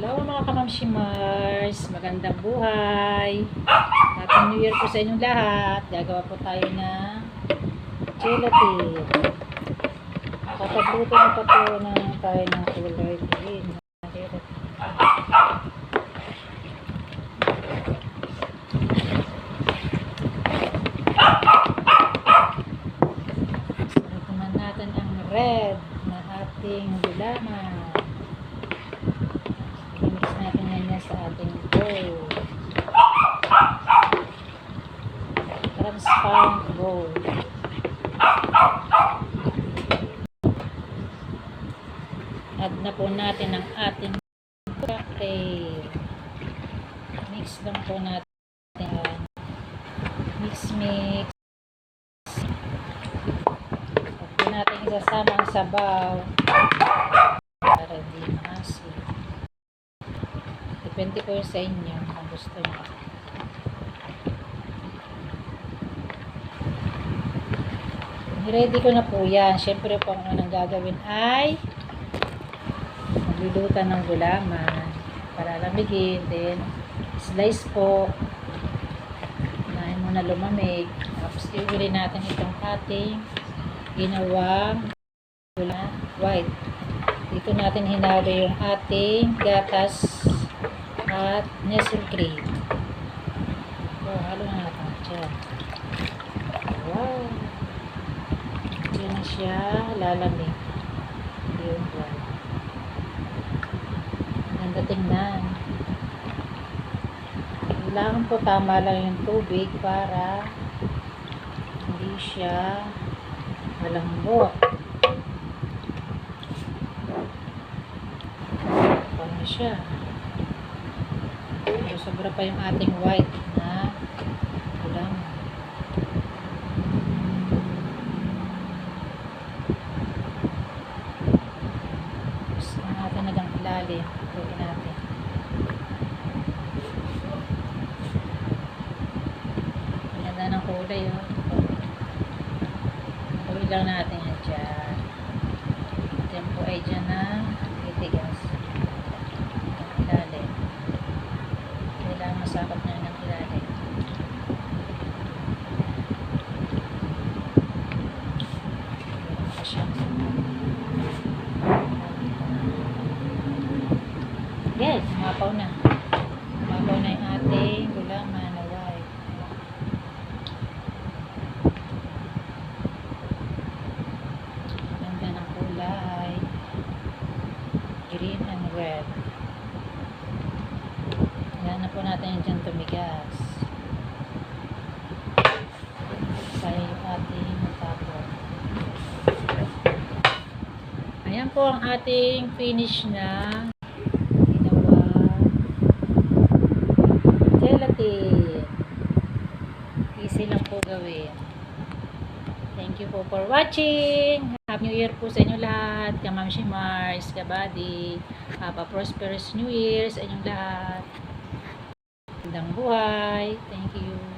Hello mga kamamshimars, magandang buhay. Happy New Year po sa inyong lahat. Gagawa po tayo ng gelatin. Tatagluto na pa po tayo ng kulay green. Ito natin ang red na ating gulaman. Mix natin yan sa ating bowl. Transparent bowl. Add na po natin ang ating cocktail. Mix lang po natin. Mix. Add po natin isasama ang sabaw para di maasin. Depende po sa inyo kung gusto nyo. Ready ko na po yan. Siyempre po ang unang gagawin ay maglulutan ng gulaman para lamigin. Then slice po. Unahin muna lumamig. Tapos iuli natin itong ating ginawang gulaman white. Dito natin hinalo yung ating gatas at nestle cream. So, halo na natin siya. Wow! Diyan na siya lalamig. Yung white. Ganda tingnan. Kailangan po tama lang yung tubig para hindi siya malambot. Paano siya? Pero sobra pa yung ating white na gulaman. Gusto natin nagang ilalim. Tuloy natin. Ganda ng kulay. Tuloy lang natin yan dyan. Dyan po ay dyan na itigas. Ilalim. Kailangan masakot na ng ilalim. Yes, mapaw na. Mapaw na yung ating gulaman na white. Ganda ng kulay. Green and red. Yan na po natin yung dyan tumigas. Sayang yung ating matapon. Ayan po ang ating finish na gelatin. Easy lang po gawin. Thank you po for watching. Happy New Year po sa inyo lahat. Kamamshimars, kabady. Have a prosperous New Year sa inyong lahat. Magandang buhay. Thank you.